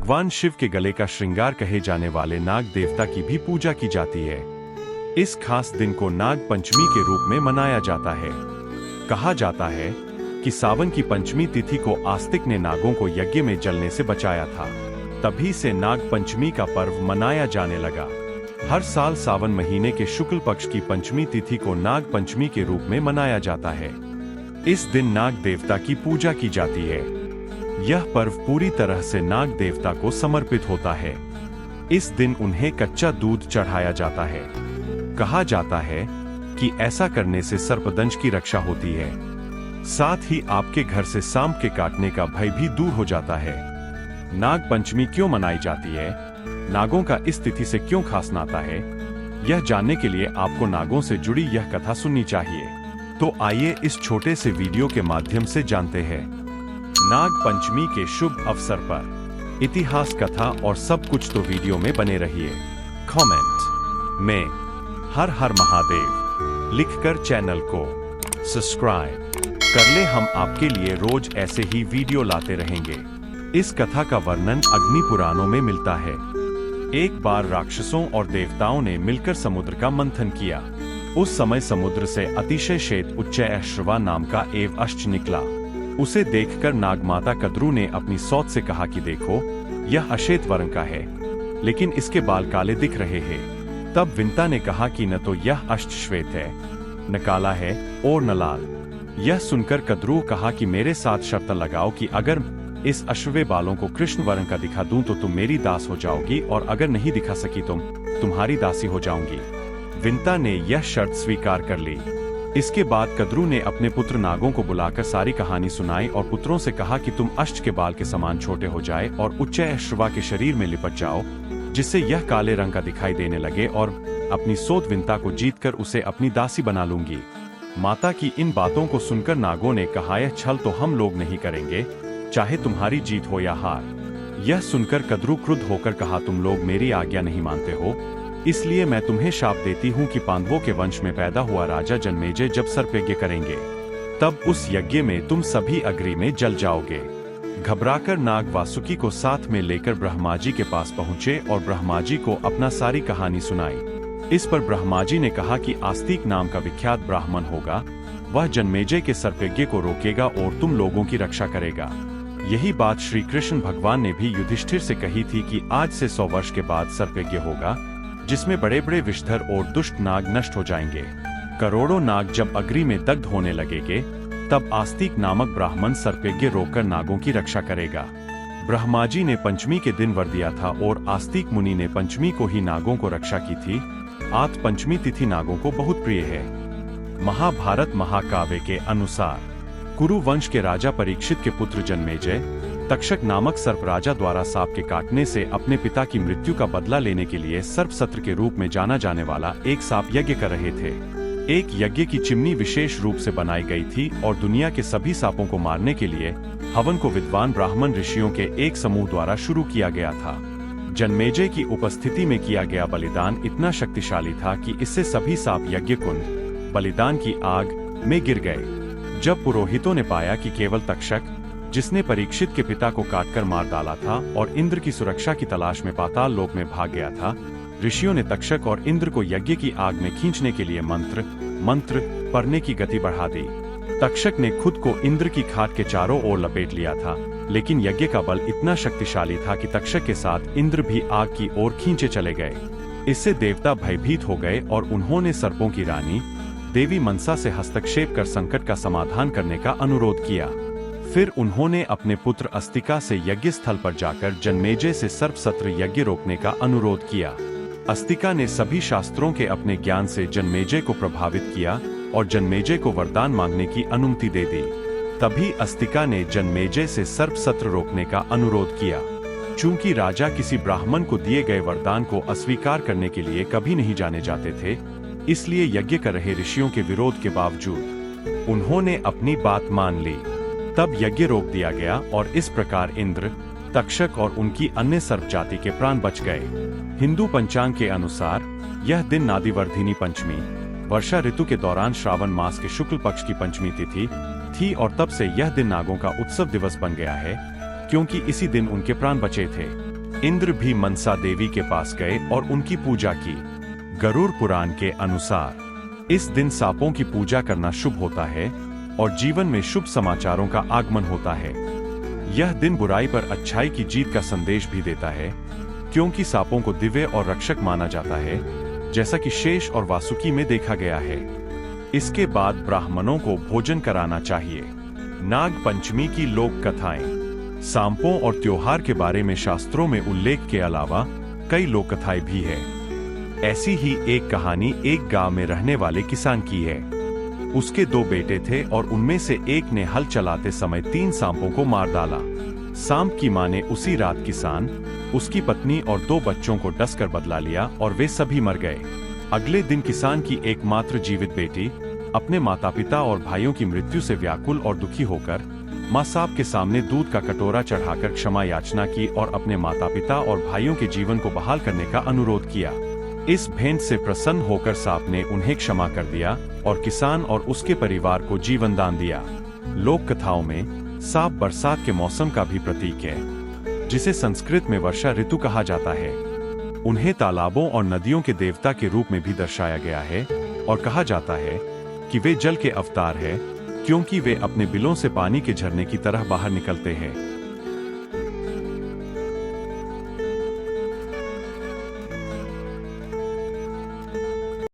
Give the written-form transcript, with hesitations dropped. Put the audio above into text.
भगवान शिव के गले का श्रृंगार कहे जाने वाले नाग देवता की भी पूजा की जाती है। इस खास दिन को नाग पंचमी के रूप में मनाया जाता है। कहा जाता है कि सावन की पंचमी तिथि को आस्तिक ने नागों को यज्ञ में जलने से बचाया था। तभी से नाग पंचमी का पर्व मनाया जाने लगा। हर साल सावन महीने के शुक्ल पक्ष की पंचमी तिथि को नाग पंचमी के रूप में मनाया जाता है। इस दिन नाग देवता की पूजा की जाती है। यह पर्व पूरी तरह से नाग देवता को समर्पित होता है। इस दिन उन्हें कच्चा दूध चढ़ाया जाता है। कहा जाता है कि ऐसा करने से सर्पदंश की रक्षा होती है। साथ ही आपके घर से सांप के काटने का भय भी दूर हो जाता है। नाग पंचमी क्यों मनाई जाती है, नागों का इस तिथि से क्यों खास नाता है, यह जानने के लिए आपको नागों से जुड़ी यह कथा सुननी चाहिए। तो आइए इस छोटे से वीडियो के माध्यम से जानते हैं। नाग पंचमी के शुभ अवसर पर इतिहास, कथा और सब कुछ तो वीडियो में बने रहिए। कमेंट में हर हर महादेव लिखकर चैनल को सब्सक्राइब कर ले। हम आपके लिए रोज ऐसे ही वीडियो लाते रहेंगे। इस कथा का वर्णन अग्नि पुराणों में मिलता है। एक बार राक्षसों और देवताओं ने मिलकर समुद्र का मंथन किया। उस समय समुद्र से अतिशय श्वेत उच्चैःश्रवा नाम का एव अश्च निकला। उसे देखकर नागमाता कद्रू ने अपनी सौत से कहा कि देखो, यह अश्वेत वर्ण का है, लेकिन इसके बाल काले दिख रहे हैं। तब विंता ने कहा कि न तो यह अश्च श्वेत है, न काला है और न लाल। यह सुनकर कद्रू कहा कि मेरे साथ शर्त लगाओ कि अगर इस अश्वे बालों को कृष्ण वर्ण का दिखा दूं तो तुम मेरी दास हो जाओगी, और अगर नहीं दिखा सकी तुम्हारी दासी हो जाऊंगी। विंता ने यह शर्त स्वीकार कर ली। इसके बाद कद्रू ने अपने पुत्र नागों को बुलाकर सारी कहानी सुनाई और पुत्रों से कहा कि तुम अश्च के बाल के समान छोटे हो जाए और उच्चैःश्रवा के शरीर में लिपट जाओ, जिससे यह काले रंग का दिखाई देने लगे, और अपनी सोत विंता को जीतकर उसे अपनी दासी बना लूंगी। माता की इन बातों को सुनकर नागों ने कहा, यह छल तो हम लोग नहीं करेंगे, चाहे तुम्हारी जीत हो या हार। यह सुनकर कद्रू क्रुद्ध होकर कहा, तुम लोग मेरी आज्ञा नहीं मानते हो, इसलिए मैं तुम्हें शाप देती हूँ कि पांडवों के वंश में पैदा हुआ राजा जन्मेजय जब सर्प यज्ञ करेंगे, तब उस यज्ञ में तुम सभी अग्नि में जल जाओगे। घबराकर नाग वासुकी को साथ में लेकर ब्रह्मा जी के पास पहुँचे और ब्रह्मा जी को अपना सारी कहानी सुनाई। इस पर ब्रह्मा जी ने कहा कि आस्तिक नाम का विख्यात ब्राह्मण होगा, वह जन्मेजय के सर्प यज्ञ को रोकेगा और तुम लोगों की रक्षा करेगा। यही बात श्री कृष्ण भगवान ने भी युधिष्ठिर से कही थी कि आज से 100 वर्ष के बाद सर्प यज्ञ होगा, जिसमें बड़े बड़े विषधर और दुष्ट नाग नष्ट हो जाएंगे। करोड़ों नाग जब अग्नि में दग्ध होने लगेंगे, तब आस्तिक नामक ब्राह्मण सर्प यज्ञ रोककर नागों की रक्षा करेगा। ब्रह्मा जी ने पंचमी के दिन वर दिया था और आस्तिक मुनि ने पंचमी को ही नागों को रक्षा की थी। आत पंचमी तिथि नागों को बहुत प्रिय है। महाभारत महाकाव्य के अनुसार कुरु वंश के राजा परीक्षित के पुत्र जन्मेजय तक्षक नामक सर्प राजा द्वारा सांप के काटने से अपने पिता की मृत्यु का बदला लेने के लिए सर्प सत्र के रूप में जाना जाने वाला एक सांप यज्ञ कर रहे थे। एक यज्ञ की चिमनी विशेष रूप से बनाई गई थी और दुनिया के सभी सांपों को मारने के लिए हवन को विद्वान ब्राह्मण ऋषियों के एक समूह द्वारा शुरू किया गया था। जन्मेजय की उपस्थिति में किया गया बलिदान इतना शक्तिशाली था कि इससे सभी सांप यज्ञ कुंड बलिदान की आग में गिर गए। जब पुरोहितों ने पाया कि केवल तक्षक, जिसने परीक्षित के पिता को काटकर मार डाला था और इंद्र की सुरक्षा की तलाश में पाताल लोक में भाग गया था, ऋषियों ने तक्षक और इंद्र को यज्ञ की आग में खींचने के लिए मंत्र पढ़ने की गति बढ़ा दी। तक्षक ने खुद को इंद्र की खाट के चारों ओर लपेट लिया था, लेकिन यज्ञ का बल इतना शक्तिशाली था कि तक्षक के साथ इंद्र भी आग की ओर खींचे चले गए। इससे देवता भयभीत हो गए और उन्होंने सर्पों की रानी देवी मनसा से हस्तक्षेप कर संकट का समाधान करने का अनुरोध किया। फिर उन्होंने अपने पुत्र अस्तिका से यज्ञ स्थल पर जाकर जन्मेजय से सर्प सत्र यज्ञ रोकने का अनुरोध किया। अस्तिका ने सभी शास्त्रों के अपने ज्ञान से जन्मेजय को प्रभावित किया और जन्मेजय को वरदान मांगने की अनुमति दे दी। तभी अस्तिका ने जन्मेजय से सर्प सत्र रोकने का अनुरोध किया। चूंकि राजा किसी ब्राह्मण को दिए गए वरदान को अस्वीकार करने के लिए कभी नहीं जाने जाते थे, इसलिए यज्ञ कर रहे ऋषियों के विरोध के बावजूद उन्होंने अपनी बात मान ली। तब यज्ञ रोक दिया गया और इस प्रकार इंद्र, तक्षक और उनकी अन्य सर्प जाति के प्राण बच गए। हिंदू पंचांग के अनुसार यह दिन नादिवर्धिनी पंचमी, वर्षा ऋतु के दौरान श्रावण मास के शुक्ल पक्ष की पंचमी तिथि थी और तब से यह दिन नागों का उत्सव दिवस बन गया है, क्योंकि इसी दिन उनके प्राण बचे थे। इंद्र भी मनसा देवी के पास गए और उनकी पूजा की। गरुड़ पुराण के अनुसार इस दिन सांपों की पूजा करना शुभ होता है और जीवन में शुभ समाचारों का आगमन होता है। यह दिन बुराई पर अच्छाई की जीत का संदेश भी देता है, क्योंकि सांपों को दिव्य और रक्षक माना जाता है, जैसा कि शेष और वासुकी में देखा गया है। इसके बाद ब्राह्मणों को भोजन कराना चाहिए। नाग पंचमी की लोक कथाएं। सांपों और त्योहार के बारे में शास्त्रों में उल्लेख के अलावा कई लोक कथाएं भी है। ऐसी ही एक कहानी एक गांव में रहने वाले किसान की है। उसके 2 बेटे थे और उनमें से एक ने हल चलाते समय 3 सांपों को मार डाला। सांप की मां ने उसी रात किसान, उसकी पत्नी और 2 बच्चों को डसकर बदला लिया और वे सभी मर गए। अगले दिन किसान की एकमात्र जीवित बेटी अपने माता पिता और भाइयों की मृत्यु से व्याकुल और दुखी होकर मां सांप के सामने दूध का कटोरा चढ़ाकर क्षमा याचना की और अपने माता पिता और भाइयों के जीवन को बहाल करने का अनुरोध किया। इस भेंट से प्रसन्न होकर सांप ने उन्हें क्षमा कर दिया और किसान और उसके परिवार को जीवन दान दिया। लोक कथाओं में सांप बरसात के मौसम का भी प्रतीक है, जिसे संस्कृत में वर्षा ऋतु कहा जाता है। उन्हें तालाबों और नदियों के देवता के रूप में भी दर्शाया गया है और कहा जाता है कि वे जल के अवतार हैं, क्योंकि वे अपने बिलों से पानी के झरने की तरह बाहर निकलते हैं।